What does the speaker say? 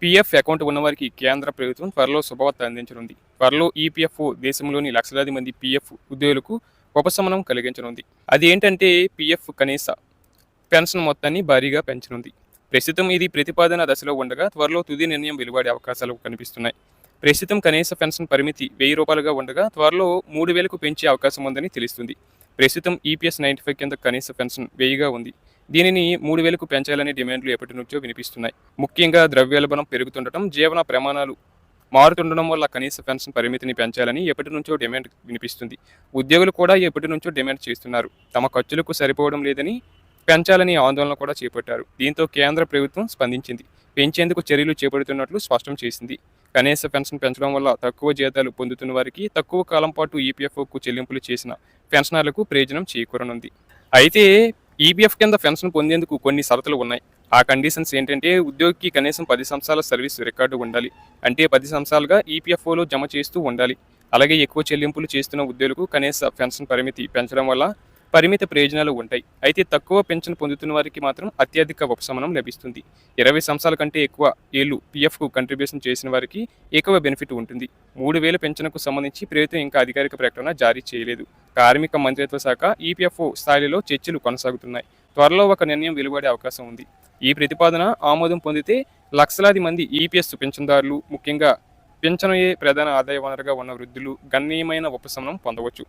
PF account ఉన్నవారికి కేంద్ర ప్రభుత్వం త్వరలో శుభవార్త అందించనుంది. త్వరలో ఈపీఎఫ్ఓ దేశంలోని లక్షలాది మంది పీఎఫ్ ఉద్యోగులకు ఉపశమనం కలిగించనుంది. అది ఏంటంటే పీఎఫ్ కనీస పెన్షన్ మొత్తాన్ని భారీగా పెంచనుంది. ప్రస్తుతం ఇది ప్రతిపాదన దశలో ఉండగా త్వరలో తుది నిర్ణయం వెలువడే అవకాశాలు కనిపిస్తున్నాయి. ప్రస్తుతం కనీస పెన్షన్ పరిమితి ₹1000గా ఉండగా త్వరలో 3000కు పెంచే అవకాశం ఉందని తెలుస్తుంది. ప్రస్తుతం ఈపీఎస్ 95 కింద కనీస పెన్షన్ 1000గా ఉంది. దీనిని 3000కు పెంచాలనే డిమాండ్లు ఎప్పటి నుంచో వినిపిస్తున్నాయి. ముఖ్యంగా ద్రవ్యోల్బణం పెరుగుతుండటం, జీవన ప్రమాణాలు మారుతుండడం వల్ల కనీస పెన్షన్ పరిమితిని పెంచాలని ఎప్పటి నుంచో డిమాండ్ వినిపిస్తుంది. ఉద్యోగులు కూడా ఎప్పటి నుంచో డిమాండ్ చేస్తున్నారు. తమ ఖర్చులకు సరిపోవడం లేదని పెంచాలని ఆందోళన కూడా చేపట్టారు. దీంతో కేంద్ర ప్రభుత్వం స్పందించింది. పెంచేందుకు చర్యలు చేపడుతున్నట్లు స్పష్టం చేసింది. కనీస పెన్షన్ పెంచడం వల్ల తక్కువ జీతాలు పొందుతున్న వారికి తక్కువ కాలం పాటు ఈపీఎఫ్ఓకు చెల్లింపులు చేసిన పెన్షనర్లకు ప్రయోజనం చేకూరనుంది. అయితే ఈపీఎఫ్ కింద పెన్షన్ పొందేందుకు కొన్ని షరతులు ఉన్నాయి. ఆ కండిషన్స్ ఏంటంటే ఉద్యోగికి కనీసం 10 సంవత్సరాల సర్వీస్ రికార్డు ఉండాలి. అంటే 10 సంవత్సరాలుగా ఈపీఎఫ్ఓలో జమ చేస్తూ ఉండాలి. అలాగే ఎక్కువ చెల్లింపులు చేస్తున్న ఉద్యోగులకు కనీస పెన్షన్ పరిమితి పెంచడం వల్ల పరిమిత ప్రయోజనాలు ఉంటాయి. అయితే తక్కువ పెన్షన్ పొందుతున్న వారికి మాత్రం అత్యధిక ఉపశమనం లభిస్తుంది. 20 సంవత్సరాల కంటే ఎక్కువ ఏళ్లు పీఎఫ్కు కంట్రిబ్యూషన్ చేసిన వారికి ఎక్కువ బెనిఫిట్ ఉంటుంది. 3000 పెన్షన్కు సంబంధించి ప్రభుత్వం ఇంకా అధికారిక ప్రకటన జారీ చేయలేదు. కార్మిక మంత్రిత్వ శాఖ ఈపీఎఫ్ఓ స్థాయిలో చర్చలు కొనసాగుతున్నాయి. త్వరలో ఒక నిర్ణయం వెలువడే అవకాశం ఉంది. ఈ ప్రతిపాదన ఆమోదం పొందితే లక్షలాది మంది ఈపీఎస్ పెన్షన్దారులు, ముఖ్యంగా పింఛనయే ప్రధాన ఆదాయ వనరుగా ఉన్న వృద్ధులు గణనీయమైన ఉపశమనం పొందవచ్చు.